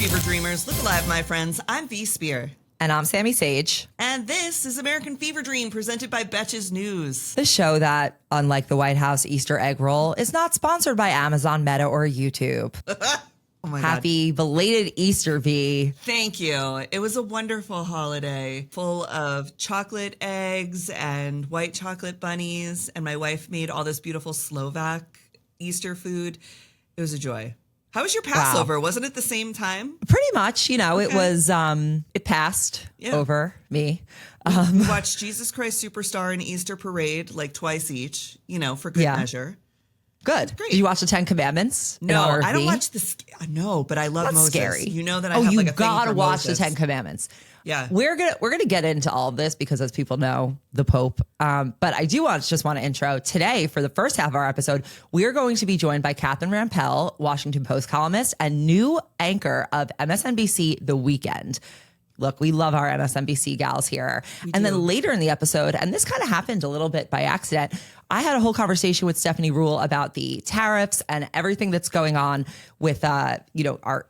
Fever Dreamers, look alive, my friends. I'm V Spear. And I'm Sami Sage. And this is American Fever Dream, presented by Betches News. The show that, unlike the White House Easter egg roll, is not sponsored by Amazon, Meta, or YouTube. Oh my Happy belated Easter, V. Thank you. It was a wonderful holiday full of chocolate eggs and white chocolate bunnies. And my wife made all this beautiful Slovak Easter food. It was a joy. How was your Passover? Wow. Wasn't it the same time? Pretty much. You know, okay. It was, it passed over me. We watched Jesus Christ Superstar and Easter Parade like twice each, you know, for good measure. Good. Great. Did you watch the 10 Commandments? No, I don't watch the. No, but I love That's Moses. Scary. You know that I have like a thing for Moses. You gotta watch the 10 Commandments. Yeah, we're gonna get into all of this because, as people know, the Pope. But I do want to intro today for the first half of our episode. We are going to be joined by Catherine Rampell, Washington Post columnist and new anchor of MSNBC The Weekend. Look, we love our MSNBC gals here. And then later in the episode, and this kind of happened a little bit by accident, I had a whole conversation with Stephanie Ruhle about the tariffs and everything that's going on with, our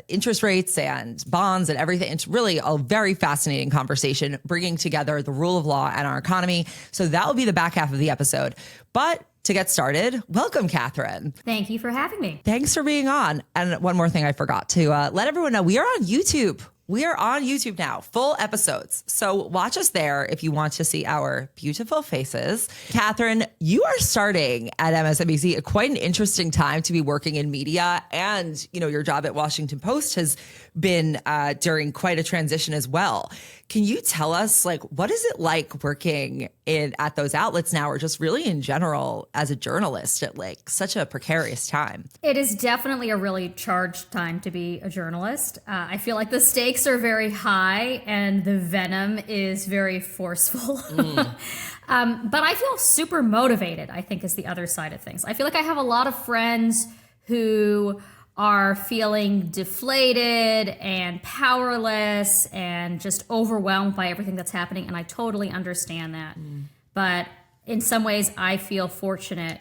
interest rates and bonds and everything. It's really a very fascinating conversation, bringing together the rule of law and our economy. So that will be the back half of the episode. But to get started, welcome, Catherine. Thank you for having me. Thanks for being on. And one more thing I forgot to let everyone know, we are on YouTube. We are on YouTube now, full episodes. So watch us there if you want to see our beautiful faces. Catherine, you are starting at MSNBC, quite an interesting time to be working in media. And, you know, your job at Washington Post has been during quite a transition as well. Can you tell us, like, what is it like working at those outlets now, or just really in general as a journalist at like such a precarious time? It is definitely a really charged time to be a journalist. I feel like the stakes are very high and the venom is very forceful. But I feel super motivated, I think, is the other side of things. I feel like I have a lot of friends who are feeling deflated and powerless and just overwhelmed by everything that's happening. And I totally understand that. But in some ways, I feel fortunate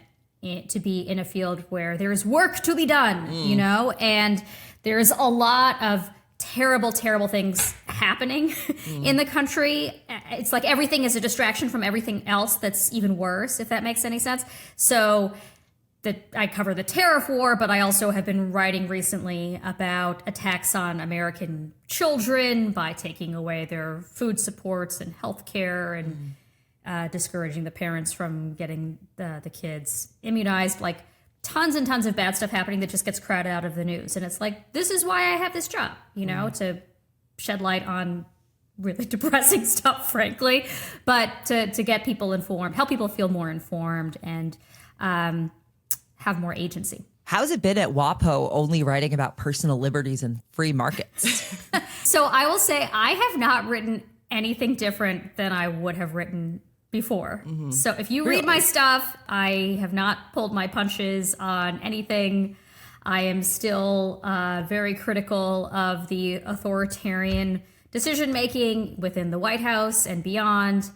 to be in a field where there is work to be done, you know, and there's a lot of terrible, terrible things happening in the country. It's like everything is a distraction from everything else that's even worse, if that makes any sense. So I cover the tariff war, but I also have been writing recently about attacks on American children by taking away their food supports and health care and discouraging the parents from getting the kids immunized. Like tons and tons of bad stuff happening that just gets crowded out of the news. And it's like, this is why I have this job, you know, to shed light on really depressing stuff, frankly, but to get people informed, help people feel more informed and have more agency. How's it been at WAPO only writing about personal liberties and free markets? So I will say I have not written anything different than I would have written before. So if you read my stuff, I have not pulled my punches on anything. I am still very critical of the authoritarian decision-making within the White House and beyond.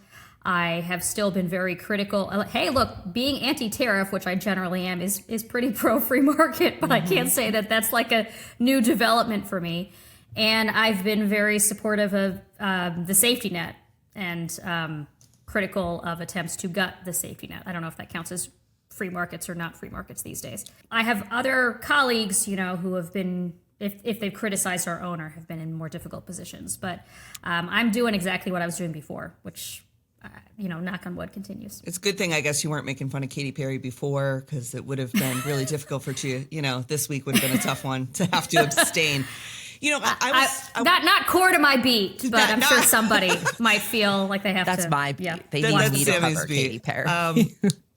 I have still been very critical. Hey, look, being anti-tariff, which I generally am, is pretty pro-free market, but I can't say that that's like a new development for me. And I've been very supportive of the safety net and critical of attempts to gut the safety net. I don't know if that counts as free markets or not free markets these days. I have other colleagues, you know, who have been, if they've criticized our owner, have been in more difficult positions. But I'm doing exactly what I was doing before, which knock on wood, continues. It's a good thing, I guess, you weren't making fun of Katy Perry before, because it would have been really difficult for you. You know, this week would have been a tough one to have to abstain. You know, not core to my beat, but I'm sure somebody might feel like they have That's to. That's my beat. Yeah. They need me to cover Katy Perry.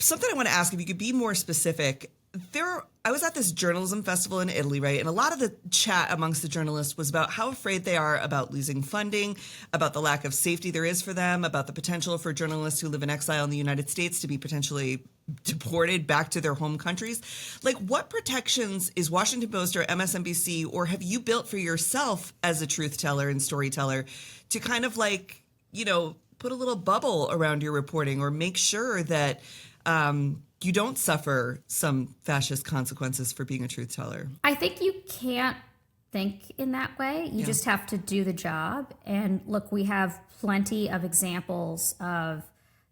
Something I want to ask, if you could be more specific. I was at this journalism festival in Italy, right? And a lot of the chat amongst the journalists was about how afraid they are about losing funding, about the lack of safety there is for them, about the potential for journalists who live in exile in the United States to be potentially deported back to their home countries. Like, what protections is Washington Post or MSNBC, or have you built for yourself as a truth teller and storyteller to kind of like, you know, put a little bubble around your reporting or make sure that you don't suffer some fascist consequences for being a truth teller? I think you can't think in that way. You just have to do the job. And look, we have plenty of examples of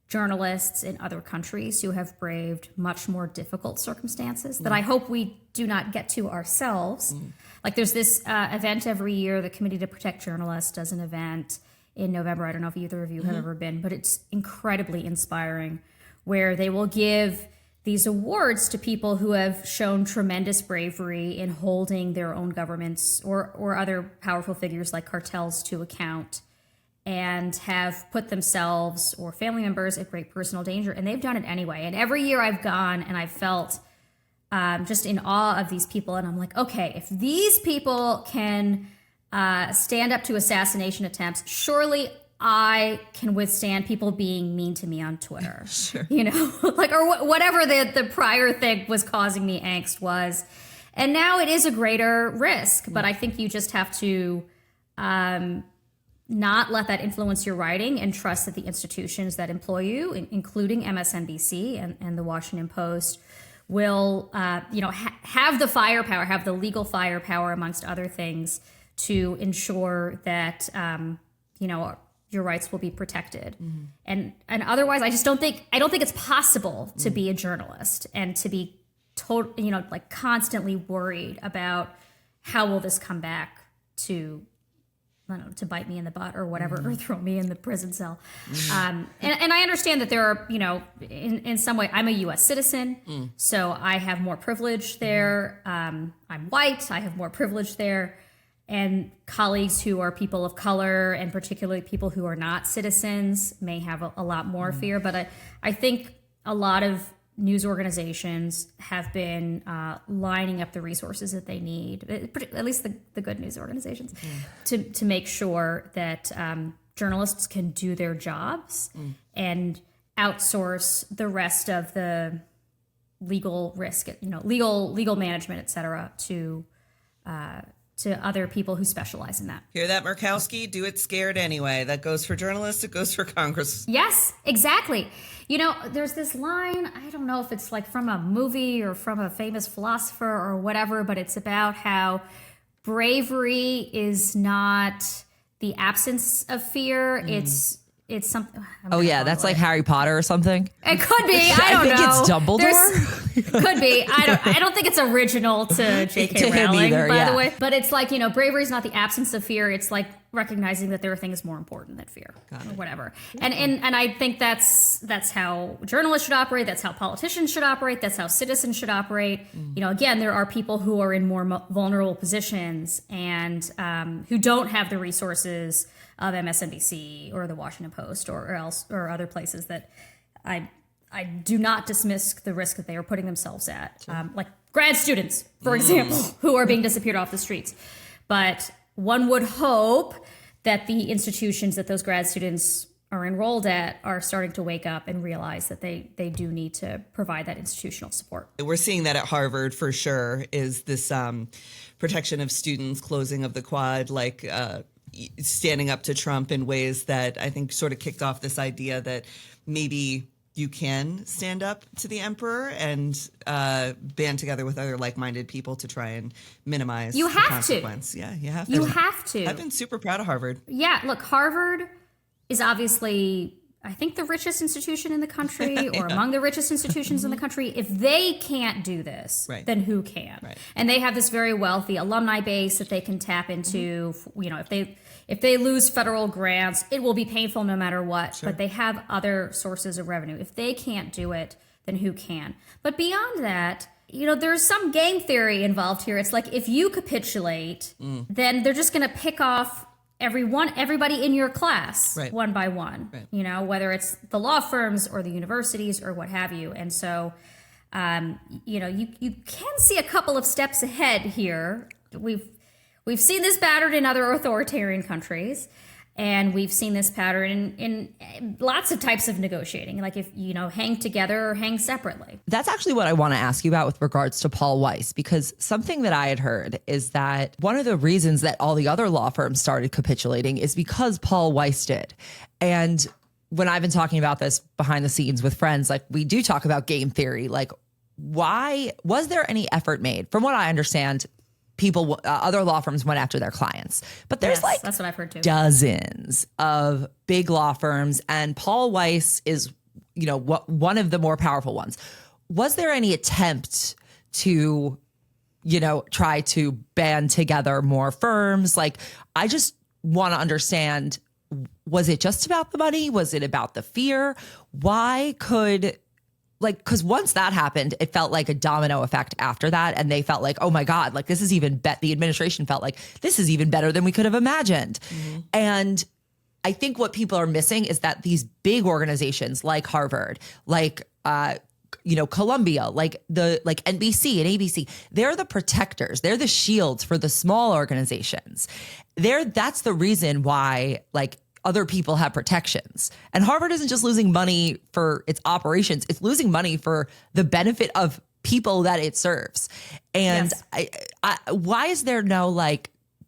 journalists in other countries who have braved much more difficult circumstances that I hope we do not get to ourselves. Like there's this event every year, the Committee to Protect Journalists does an event in November. I don't know if either of you have ever been, but it's incredibly inspiring, where they will give these awards to people who have shown tremendous bravery in holding their own governments or other powerful figures like cartels to account, and have put themselves or family members at great personal danger. And they've done it anyway. And every year I've gone and I've felt just in awe of these people. And I'm like, okay, if these people can stand up to assassination attempts, surely I can withstand people being mean to me on Twitter. Sure. You know, like, or whatever the prior thing was causing me angst was. And now it is a greater risk, but I think you just have to not let that influence your writing and trust that the institutions that employ you, including MSNBC and the Washington Post, will have the firepower, have the legal firepower, amongst other things, to ensure that your rights will be protected. And otherwise, I don't think it's possible to be a journalist and to be constantly worried about how will this come back to, I don't know, to bite me in the butt or whatever, or throw me in the prison cell. And I understand that there are, in some way, I'm a U.S. citizen, so I have more privilege there. I'm white, I have more privilege there. And colleagues who are people of color, and particularly people who are not citizens, may have a lot more fear. But I think a lot of news organizations have been lining up the resources that they need, at least the good news organizations, to make sure that journalists can do their jobs and outsource the rest of the legal risk, legal management, et cetera, to other people who specialize in that. Hear that, Murkowski? Do it scared anyway. That goes for journalists. It goes for Congress. Yes, exactly. There's this line, I don't know if it's like from a movie or from a famous philosopher or whatever, but it's about how bravery is not the absence of fear. It's something. Oh yeah, that's like Harry Potter or something. It could be. I don't know. I think it's Dumbledore. Could be. I don't think it's original to J.K. Rowling, by the way. But it's like, bravery is not the absence of fear. It's like recognizing that there are things more important than fear, or whatever. And I think that's how journalists should operate. That's how politicians should operate. That's how citizens should operate. Again, there are people who are in more vulnerable positions and who don't have the resources of MSNBC or the Washington Post or other places that I do not dismiss the risk that they are putting themselves at, like grad students, for example, who are being disappeared off the streets. But one would hope that the institutions that those grad students are enrolled at are starting to wake up and realize that they do need to provide that institutional support. We're seeing that at Harvard for sure, is this protection of students, closing of the quad, standing up to Trump in ways that I think sort of kicked off this idea that maybe you can stand up to the emperor and band together with other like-minded people to try and minimize the consequence. Yeah, you have to. You have to. I've been super proud of Harvard. Yeah, look, Harvard is obviously, I think, the richest institution in the country, or among the richest institutions in the country. If they can't do this, then who can? Right. And they have this very wealthy alumni base that they can tap into. If they lose federal grants, it will be painful no matter what. Sure. But they have other sources of revenue. If they can't do it, then who can? But beyond that, there's some game theory involved here. It's like, if you capitulate, then they're just going to pick off everybody in your class, one by one, whether it's the law firms or the universities or what have you. And so, you can see a couple of steps ahead here. We've seen this pattern in other authoritarian countries, and we've seen this pattern in lots of types of negotiating, like if, hang together or hang separately. That's actually what I want to ask you about with regards to Paul Weiss, because something that I had heard is that one of the reasons that all the other law firms started capitulating is because Paul Weiss did. And when I've been talking about this behind the scenes with friends, we do talk about game theory. Why was there any effort made? From what I understand, other law firms went after their clients. But there's that's what I've heard too. Dozens of big law firms, and Paul Weiss is, one of the more powerful ones. Was there any attempt to, try to band together more firms? Like, I just want to understand, was it just about the money? Was it about the fear? Why could... because once that happened, it felt like a domino effect after that. And they felt like, oh my God, like this is even the administration felt like this is even better than we could have imagined. Mm-hmm. And I think what people are missing is that these big organizations like Harvard, like, Columbia, like NBC and ABC, they're the protectors. They're the shields for the small organizations. That's the reason why, other people have protections. And Harvard isn't just losing money for its operations, it's losing money for the benefit of people that it serves. And yes. Why is there no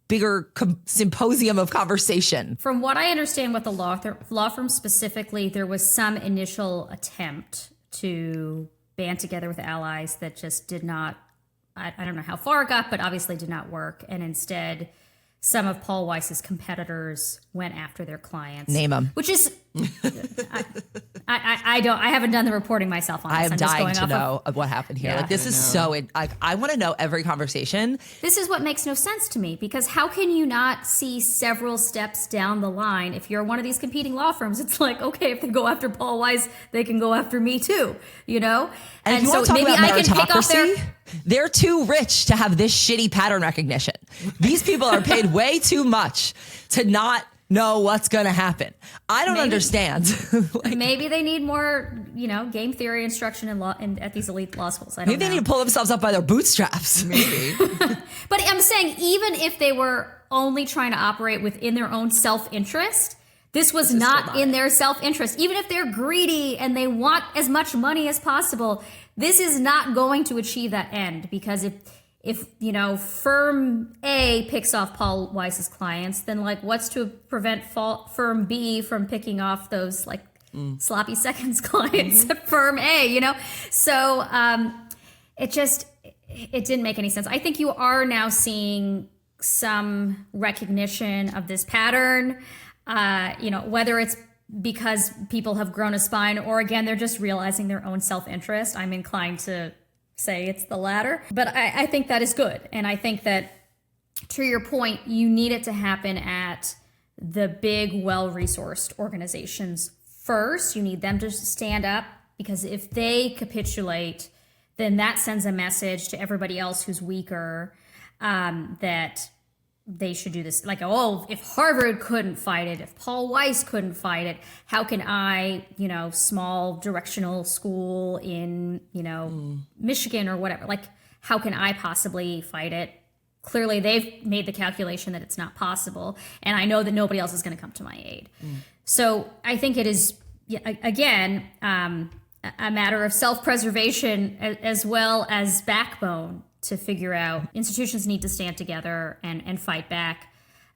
bigger symposium of conversation? From what I understand with the law firm specifically, there was some initial attempt to band together with allies that just did not, I don't know how far it got, but obviously did not work. And instead, some of Paul Weiss's competitors went after their clients. Name them. Which is, I haven't done the reporting myself on this. I'm dying to know of what happened here. Yeah. This is so, I want to know every conversation. This is what makes no sense to me, because how can you not see several steps down the line? If you're one of these competing law firms, it's like, okay, if they go after Paul Weiss, they can go after me too, And so maybe I can pick off they're too rich to have this shitty pattern recognition. These people are paid way too much to not know what's going to happen. I don't understand. Maybe they need more, game theory instruction in law at these elite law schools. Maybe they need to pull themselves up by their bootstraps. Maybe. But I'm saying, even if they were only trying to operate within their own self-interest, this was not in their self-interest. Even if they're greedy and they want as much money as possible, this is not going to achieve that end. Because if firm A picks off Paul Weiss's clients, then what's to prevent firm B from picking off those sloppy seconds clients at firm A, So it didn't make any sense. I think you are now seeing some recognition of this pattern, whether it's because people have grown a spine or, again, they're just realizing their own self-interest. I'm inclined to say it's the latter. But I think that is good. And I think that, to your point, you need it to happen at the big, well-resourced organizations first. You need them to stand up, because if they capitulate, then that sends a message to everybody else who's weaker, that they should do this. If Harvard couldn't fight it, if Paul Weiss couldn't fight it, how can I, small directional school in, Michigan or whatever, how can I possibly fight it? Clearly, they've made the calculation that it's not possible. And I know that nobody else is going to come to my aid. So I think it is, again, a matter of self-preservation as well as backbone to figure out institutions need to stand together and fight back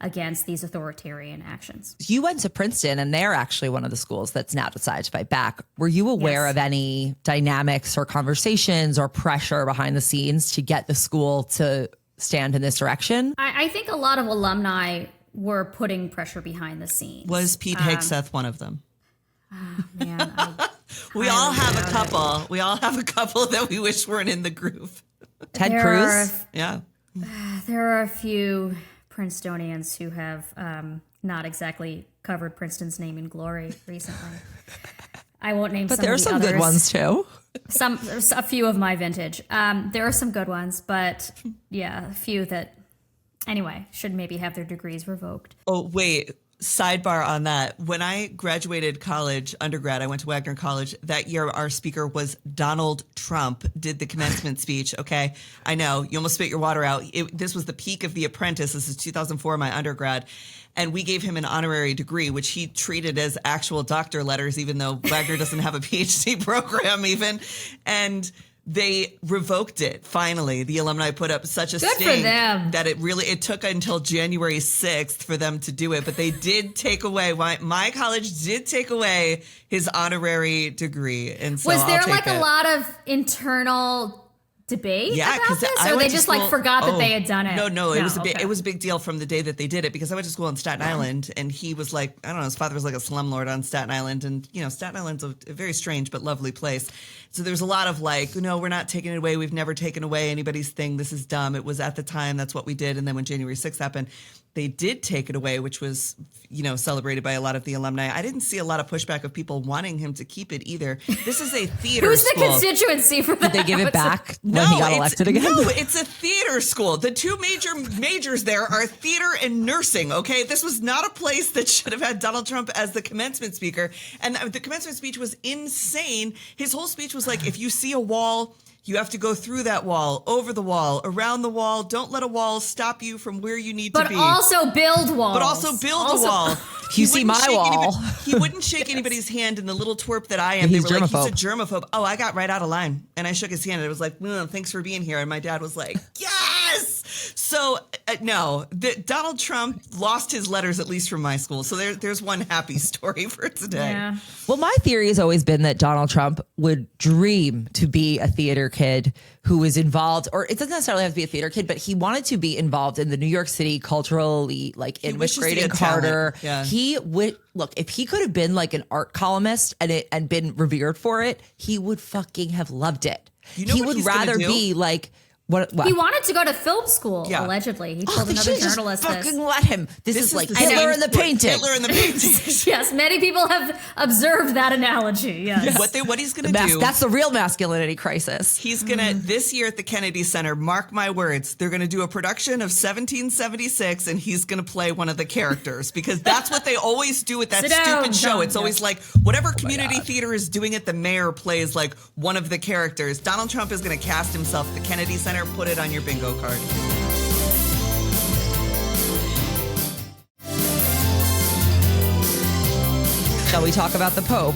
against these authoritarian actions. You went to Princeton, and they're actually one of the schools that's now decided to fight back. Were you aware of any dynamics or conversations or pressure behind the scenes to get the school to stand in this direction? I think a lot of alumni were putting pressure behind the scenes. Was Pete Hegseth one of them? Man, we all have a couple. We all have a couple that we wish weren't in the group. Ted Cruz? Yeah. There are a few Princetonians who have not exactly covered Princeton's name in glory recently. I won't name some of the others. But there are some good ones too. A few of my vintage. There are some good ones, but a few that, anyway, should maybe have their degrees revoked. Oh, wait. Sidebar on that. When I graduated undergrad, I went to Wagner College. That year, our speaker was Donald Trump, did the commencement speech. Okay. I know you almost spit your water out. This was the peak of The Apprentice. This is 2004, my undergrad. And we gave him an honorary degree, which he treated as actual doctor letters, even though Wagner doesn't have a PhD program even. And they revoked it. Finally, the alumni put up such a stink for them that it took until January 6th for them to do it. But they did take away, my college did take away his honorary degree. And so was there a lot of internal debate Yeah, about 'cause this? I Or went they to just like school- forgot that they had done it? No, it was okay. it was a big deal from the day that they did it, because I went to school in Staten Island, and he was like, I don't know, his father was like a slumlord on Staten Island, and Staten Island's a very strange but lovely place. So there's a lot of like, no, we're not taking it away. We've never taken away anybody's thing. This is dumb. It was at the time, that's what we did. And then when January 6th happened, they did take it away, which was, celebrated by a lot of the alumni. I didn't see a lot of pushback of people wanting him to keep it either. This is a theater Who's school. the constituency for that? Did they give it back when he got elected again? No, it's a theater school. The two majors there are theater and nursing, okay? This was not a place that should have had Donald Trump as the commencement speaker. And the commencement speech was insane. His whole speech was like, if you see a wall, you have to go through that wall, over the wall, around the wall. Don't let a wall stop you from where you need to be. But also build walls. But also build a wall. If you see my wall. He wouldn't shake anybody's hand in the little twerp that I am. He's They were germaphobe. like, he's a germaphobe. Oh, I got right out of line. And I shook his hand and it was like, thanks for being here. And my dad was like, yes! So, no, Donald Trump lost his letters, at least from my school. So there's one happy story for today. Yeah. Well, my theory has always been that Donald Trump would dream to be a theater kid who was involved, or it doesn't necessarily have to be a theater kid, but he wanted to be involved in the New York City cultural elite, like in with wishes he Great and had talent. Carter. Yeah. He would look, if he could have been like an art columnist and been revered for it, he would fucking have loved it. You know he what would he's gonna rather do? be like what? He wanted to go to film school, Yeah. allegedly. He Oh, told they another should've just journalist fucking this. let him. This is like the Hitler same in the sport. painting. Hitler in the painting. Yes, many people have observed that analogy. Yes. What he's going to do. That's the real masculinity crisis. He's going to, this year at the Kennedy Center, mark my words, they're going to do a production of 1776 and he's going to play one of the characters, because that's what they always do with that Sit stupid down, show. John. It's always Yes. like whatever community theater is doing it, the mayor plays like one of the characters. Donald Trump is going to cast himself at the Kennedy Center. Put it on your bingo card. Shall we talk about the Pope?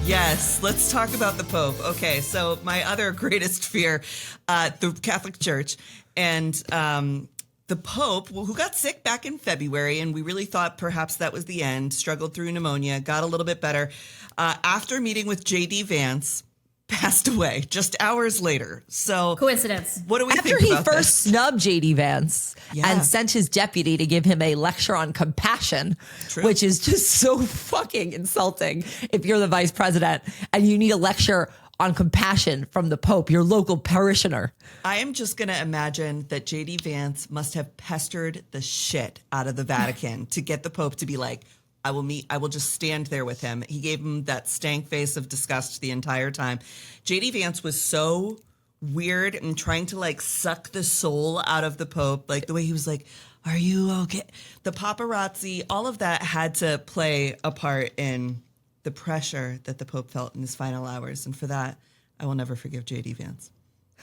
Yes, let's talk about the Pope. Okay, so my other greatest fear, the Catholic Church, and the Pope, who got sick back in February, and we really thought perhaps that was the end, struggled through pneumonia, got a little bit better. After meeting with J.D. Vance, passed away just hours later. So Coincidence. what do we After think he about first this? snubbed JD Vance Yeah. and sent his deputy to give him a lecture on compassion, True. which is just so fucking insulting if you're the vice president and you need a lecture on compassion from the Pope, your local parishioner. I am just going to imagine that J.D. Vance must have pestered the shit out of the Vatican to get the Pope to be like, I will just stand there with him. He gave him that stank face of disgust the entire time. J.D. Vance was so weird and trying to like suck the soul out of the Pope, like the way he was like, are you okay? The paparazzi, all of that had to play a part in the pressure that the Pope felt in his final hours. And for that, I will never forgive J.D. Vance.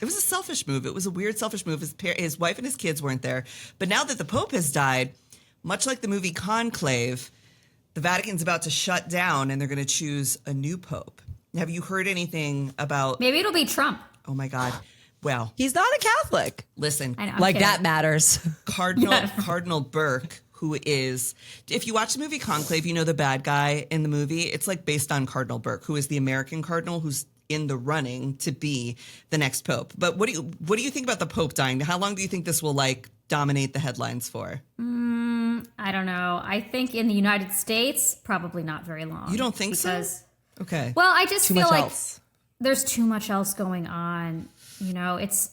It was a selfish move. It was a weird, selfish move. His wife and his kids weren't there. But now that the Pope has died, much like the movie Conclave, the Vatican's about to shut down and they're going to choose a new Pope. Have you heard anything about... Maybe it'll be Trump. Oh, my God. Well, He's not a Catholic. listen, I know. I'm Like kidding. that matters. Cardinal Burke, who is... If you watch the movie Conclave, you know the bad guy in the movie. It's like based on Cardinal Burke, who is the American cardinal who's in the running to be the next Pope. But what do you think about the Pope dying? How long do you think this will like dominate the headlines for? I don't know. I think in the United States, probably not very long. You don't think because, so? Okay. Well, I just Too feel much like else. there's too much else going on. You know, it's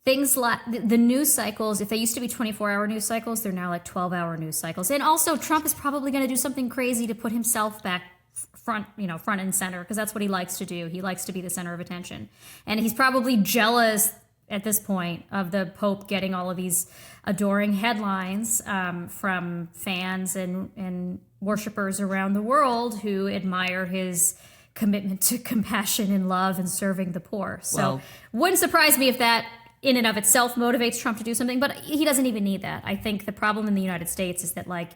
things like the news cycles. If they used to be 24-hour news cycles, they're now like 12-hour news cycles. And also, Trump is probably going to do something crazy to put himself back front and center, because that's what he likes to do. He likes to be the center of attention. And he's probably jealous at this point of the Pope getting all of these adoring headlines from fans and worshipers around the world who admire his commitment to compassion and love and serving the poor. So Well- wouldn't surprise me if that in and of itself motivates Trump to do something, but he doesn't even need that. I think the problem in the United States is that like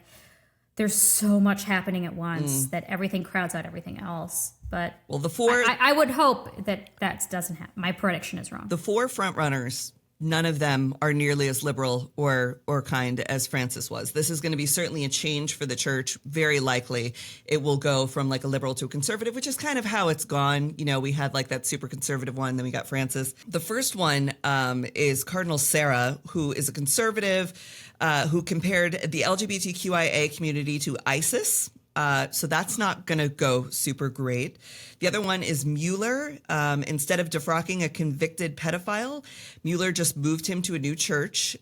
there's so much happening at once that everything crowds out everything else. But Well, the four I would hope that doesn't happen. My prediction is wrong. the four front runners none of them are nearly as liberal or kind as Francis was. This is going to be certainly a change for the church. Very likely it will go from like a liberal to a conservative, which is kind of how it's gone. You know, we had like that super conservative one, then we got Francis. The first one is Cardinal Sarah, who is a conservative, who compared the LGBTQIA community to ISIS. So that's not going to go super great. The other one is Mueller. Instead of defrocking a convicted pedophile, Mueller just moved him to a new church.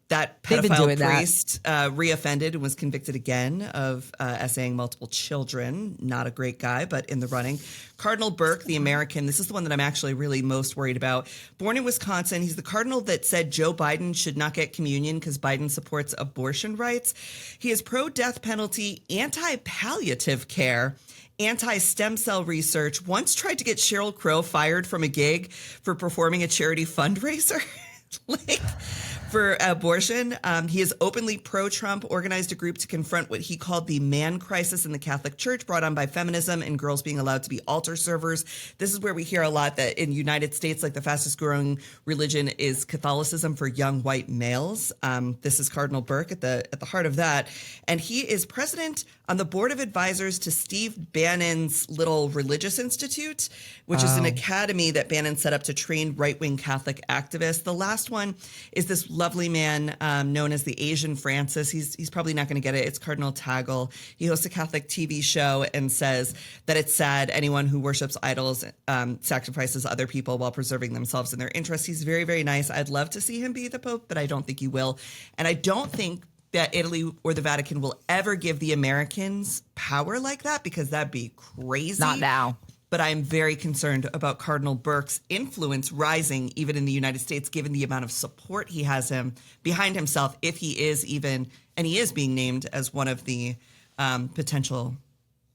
That pedophile priest reoffended and was convicted again of essaying multiple children. Not a great guy, but in the running. Cardinal Burke, the American, this is the one that I'm actually really most worried about. Born in Wisconsin, he's the cardinal that said Joe Biden should not get communion because Biden supports abortion rights. He is pro-death penalty, anti-palliative care, anti-stem cell research, once tried to get Sheryl Crow fired from a gig for performing a charity fundraiser. Like for abortion. He is openly pro-Trump, organized a group to confront what he called the man crisis in the Catholic Church brought on by feminism and girls being allowed to be altar servers. This is where we hear a lot that in the United States, like the fastest growing religion is Catholicism for young white males. This is Cardinal Burke at the heart of that. And he is president on the board of advisors to Steve Bannon's Little Religious Institute, which is an academy that Bannon set up to train right-wing Catholic activists. The last one is this lovely man known as the Asian Francis. He's probably not going to get it. It's Cardinal Tagle. He hosts a Catholic TV show and says that it's sad anyone who worships idols sacrifices other people while preserving themselves and their interests. He's very, very nice. I'd love to see him be the Pope, but I don't think he will. And I don't think that Italy or the Vatican will ever give the Americans power like that, because that'd be crazy. Not now. But I'm very concerned about Cardinal Burke's influence rising even in the United States, given the amount of support he has behind himself, if he is even, and he is being named as one of the potential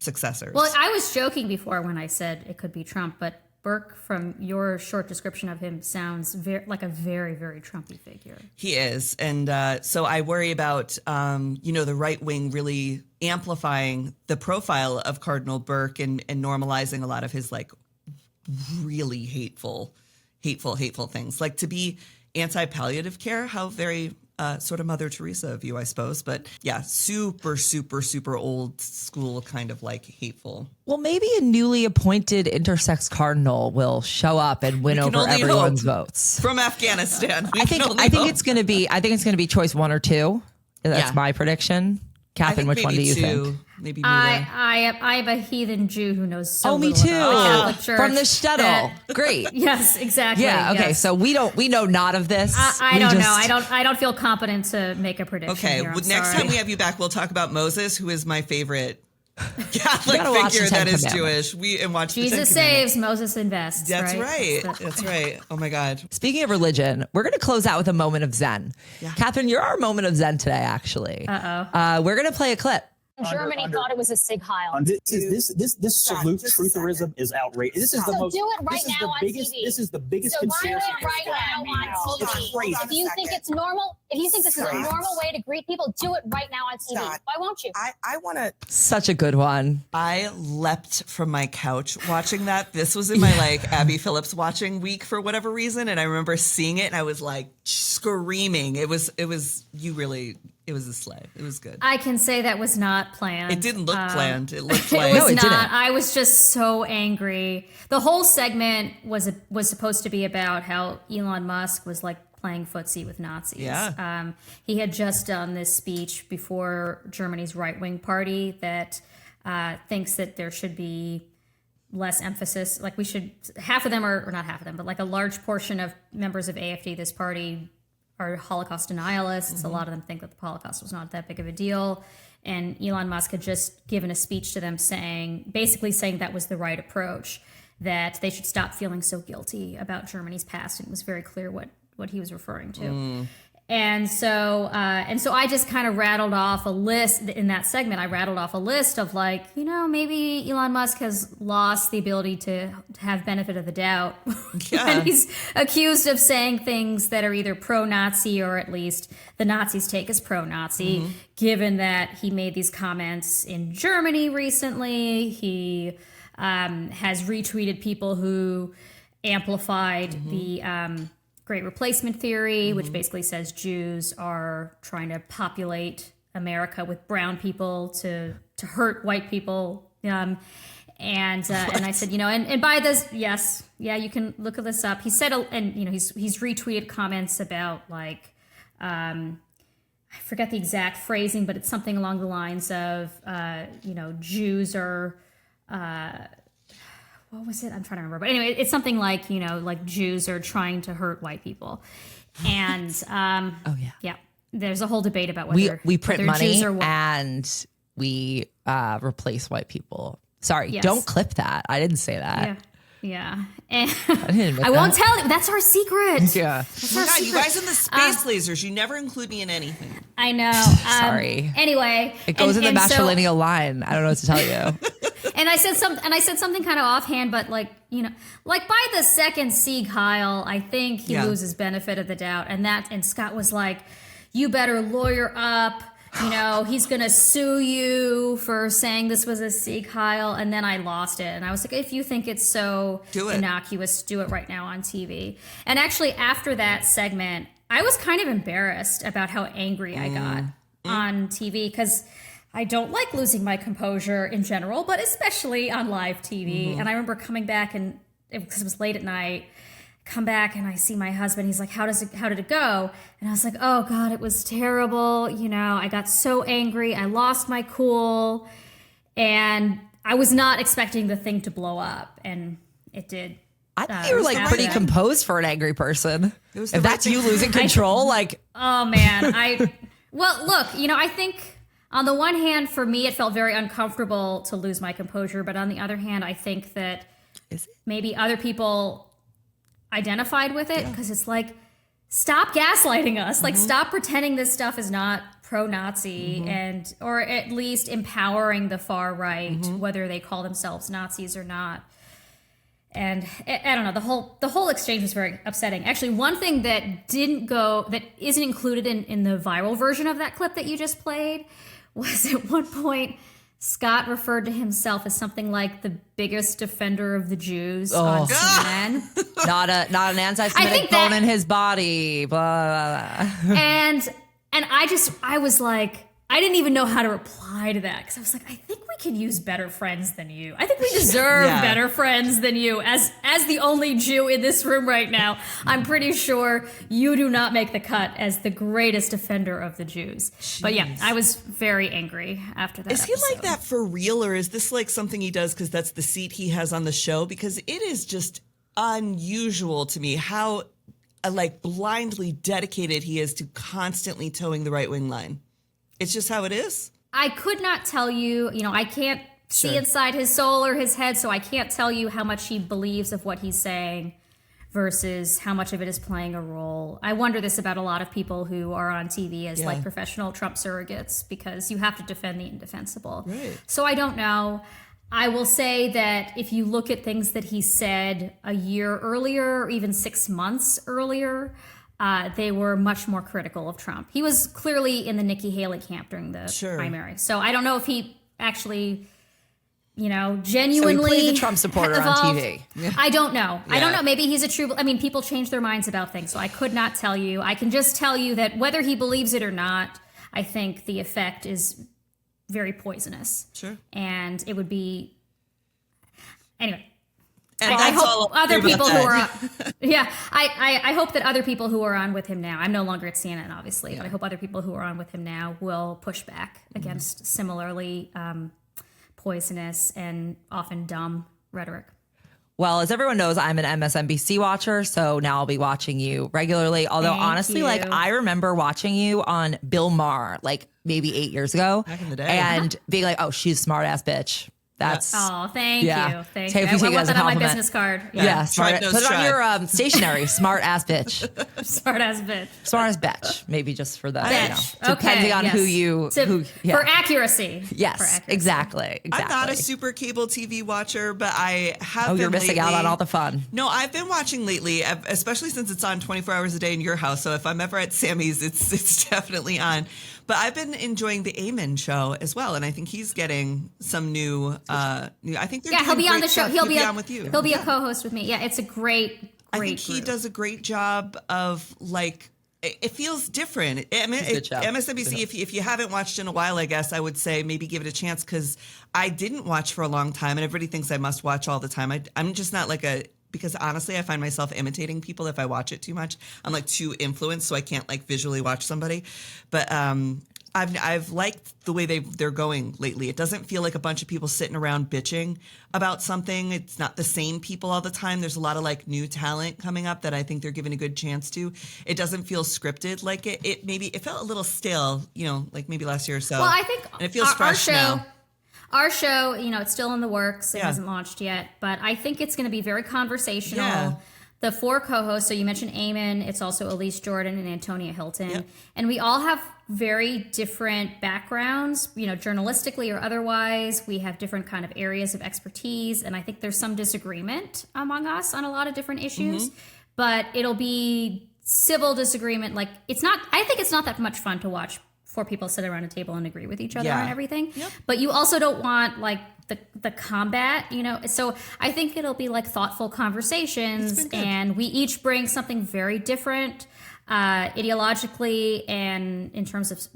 successors. Well, I was joking before when I said it could be Trump, but Burke, from your short description of him, sounds like a very, very Trumpy figure. He is. And so I worry about, the right wing really amplifying the profile of Cardinal Burke and normalizing a lot of his like really hateful things. Like to be anti-palliative care, how very sort of Mother Teresa of you, I suppose. But yeah, super, super, super old school kind of like hateful. Well, maybe a newly appointed intersex cardinal will show up and win over everyone's votes from Afghanistan. I think it's going to be choice one or two. That's my prediction. Catherine, which one do you think? Maybe I am a heathen Jew who knows so me little too. about the Catholic Church. From the shtetl. Great. Yes, exactly. Yeah. Okay. Yes. So we know not of this. I don't know. I don't feel competent to make a prediction. Okay. Here. Next time we have you back, we'll talk about Moses, who is my favorite Catholic figure that is Jewish. Watch Jesus saves, Moses invests. That's right. That's right. Oh my God. Speaking of religion, we're going to close out with a moment of Zen. Yeah. Catherine, you're our moment of Zen today, actually. We're going to play a clip. Germany thought it was a Sig Heil. This salute trutherism is outrageous. This is the most. Do it right now on TV. This is the biggest conspiracy. Do it right now on TV. It's crazy. If you think it's normal, if you think this is a normal way to greet people, do it right now on TV. Why won't you? I want to. Such a good one. I leapt from my couch watching that. This was in my like Abby Phillips watching week for whatever reason, and I remember seeing it and I was like screaming. It was a slay. It was good. I can say that was not planned. It didn't look planned. It looked like it was not. I was just so angry. The whole segment was supposed to be about how Elon Musk was like playing footsie with Nazis. Yeah. He had just done this speech before Germany's right-wing party that thinks that there should be less emphasis. Like half of them or not half of them, but like a large portion of members of AfD, this party, are Holocaust denialists. Mm-hmm. A lot of them think that the Holocaust was not that big of a deal. And Elon Musk had just given a speech to them basically saying that was the right approach, that they should stop feeling so guilty about Germany's past. And it was very clear what he was referring to. And so I just kind of rattled off a list in that segment. I rattled off a list of like, maybe Elon Musk has lost the ability to have benefit of the doubt. Yeah. And he's accused of saying things that are either pro-Nazi or at least the Nazis take as pro-Nazi, given that he made these comments in Germany recently. He has retweeted people who amplified the Great Replacement Theory, which basically says Jews are trying to populate America with brown people to hurt white people. And I said, and by this, yes, yeah, you can look this up. He said, and he's retweeted comments about like, I forget the exact phrasing, but it's something along the lines of, Jews are, what was it? I'm trying to remember. But anyway, it's something like, like Jews are trying to hurt white people. And, yeah, there's a whole debate about whether we print money Jews are and we replace white people. Sorry, Yes. don't clip that. I didn't say that. Yeah. And didn't I won't tell you. That's our secret. Yeah. That's Oh our my God, you secret. guys in the space lasers, you never include me in anything. I know. Sorry. Anyway, It goes in the so- matrilineal line. I don't know what to tell you. And I said something kind of offhand, but like by the second Sieg Heil, I think he loses benefit of the doubt. And Scott was like, you better lawyer up. He's going to sue you for saying this was a Sieg Heil. And then I lost it. And I was like, if you think it's so innocuous, do it right now on TV. And actually, after that segment, I was kind of embarrassed about how angry I got on TV because I don't like losing my composure in general, but especially on live TV. And I remember coming back because it was late at night, come back and I see my husband. He's like, how did it go? And I was like, oh God, it was terrible. I got so angry. I lost my cool. And I was not expecting the thing to blow up. And it did. I think you were like pretty composed for an angry person. was If the that's right you thing. losing control, like, Oh man. Well, look, I think on the one hand, for me, it felt very uncomfortable to lose my composure. But on the other hand, I think that maybe other people identified with it because it's like, stop gaslighting us. Like, stop pretending this stuff is not pro-Nazi or at least empowering the far right, whether they call themselves Nazis or not. And I don't know, the whole exchange was very upsetting. Actually, one thing that isn't included in the viral version of that clip that you just played was at one point Scott referred to himself as something like the biggest defender of the Jews on CNN. not an anti-Semitic bone in his body. Blah, blah, blah. And I was like, I didn't even know how to reply to that because I was like, I think we can use better friends than you. I think we deserve better friends than you. As the only Jew in this room right now, I'm pretty sure you do not make the cut as the greatest defender of the Jews. Jeez. But yeah, I was very angry after that. Is he like that for real, or is this like something he does because that's the seat he has on the show? Because it is just unusual to me how like blindly dedicated he is to constantly towing the right-wing line. It's just how it is. I could not tell you, I can't see inside his soul or his head, so I can't tell you how much he believes of what he's saying versus how much of it is playing a role. I wonder this about a lot of people who are on TV as like professional Trump surrogates because you have to defend the indefensible. Right. So I don't know. I will say that if you look at things that he said a year earlier or even 6 months earlier, they were much more critical of Trump. He was clearly in the Nikki Haley camp during the primary. So I don't know if he actually, genuinely So he plays a Trump supporter evolved. on TV. Yeah. I don't know. Yeah. I don't know. Maybe he's a true... people change their minds about things, so I could not tell you. I can just tell you that whether he believes it or not, I think the effect is very poisonous. Sure. And it would be... Anyway... And I that's all hope other people who are on, that. I hope that other people who are on with him now, I'm no longer at CNN, obviously, but I hope other people who are on with him now will push back against similarly poisonous and often dumb rhetoric. Well, as everyone knows, I'm an MSNBC watcher, so now I'll be watching you regularly. Although Thank honestly, you. I remember watching you on Bill Maher, maybe 8 years ago. Back in the day. And being like, oh, she's a smart ass bitch. That's thank you. Thank Take you. if you I take it want as a that on my compliment. business card. Yeah, smart. Tribe Put it knows on your stationery. Smart ass bitch. Smart ass bitch. Smart ass bitch. Maybe just for the Bitch. depending on who you for accuracy. Yes, For accuracy. exactly. I'm not a super cable TV watcher, but I have been you're missing out lately. on all the fun. No, I've been watching lately, especially since it's on 24 hours a day in your house. So if I'm ever at Sammy's, it's definitely on. But I've been enjoying the Amen show as well, and I think he's getting some new. I think they're Yeah, he'll doing be on great the show. stuff. He'll be on with you. He'll be a co-host with me. Yeah, it's a great I think he does a great job of like, it feels different. I mean, MSNBC, if you haven't watched in a while, I guess I would say maybe give it a chance, because I didn't watch for a long time and everybody thinks I must watch all the time. I'm just not like because honestly, I find myself imitating people if I watch it too much. I'm like too influenced, so I can't like visually watch somebody. But I've liked the way they're going lately. It doesn't feel like a bunch of people sitting around bitching about something. It's not the same people all the time. There's a lot of like new talent coming up that I think they're giving a good chance to. It doesn't feel scripted like it. It felt a little stale, like maybe last year or so. Well, I think and it feels fresh now. Our show, it's still in the works. It hasn't launched yet, but I think it's going to be very conversational. Yeah. The 4 co-hosts, so you mentioned Eamon, it's also Elise Jordan and Antonia Hilton. Yep. And we all have very different backgrounds, journalistically or otherwise. We have different kind of areas of expertise. And I think there's some disagreement among us on a lot of different issues. But it'll be civil disagreement. Like, I think it's not that much fun to watch 4 people sit around a table and agree with each other on everything. Yep. But you also don't want like the combat, So I think it'll be like thoughtful conversations, and we each bring something very different ideologically and in terms of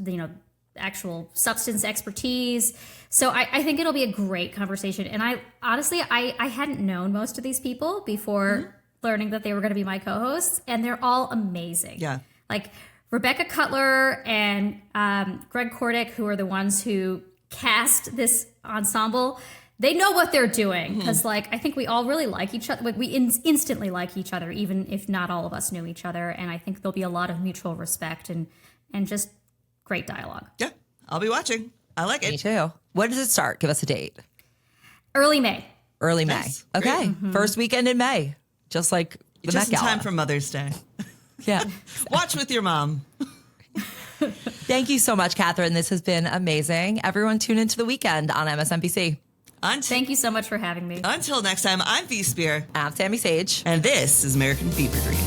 actual substance expertise. So I think it'll be a great conversation. And I honestly hadn't known most of these people before learning that they were going to be my co-hosts, and they're all amazing. Yeah, like Rebecca Cutler and Greg Kordick, who are the ones who cast this ensemble, they know what they're doing, because I think we all really like each other. Like, we instantly like each other, even if not all of us knew each other. And I think there'll be a lot of mutual respect and just great dialogue. Yeah, I'll be watching. I like it. Me too. When does it start? Give us a date. Early May. Early May. Nice. Okay. First weekend in May. Just like the just Met in Gala. time for Mother's Day. Yeah. Watch with your mom. Thank you so much, Catherine. This has been amazing. Everyone tune into The Weekend on MSNBC. Thank you so much for having me. Until next time, I'm V Spear. I'm Sami Sage. And this is American Fever Dream.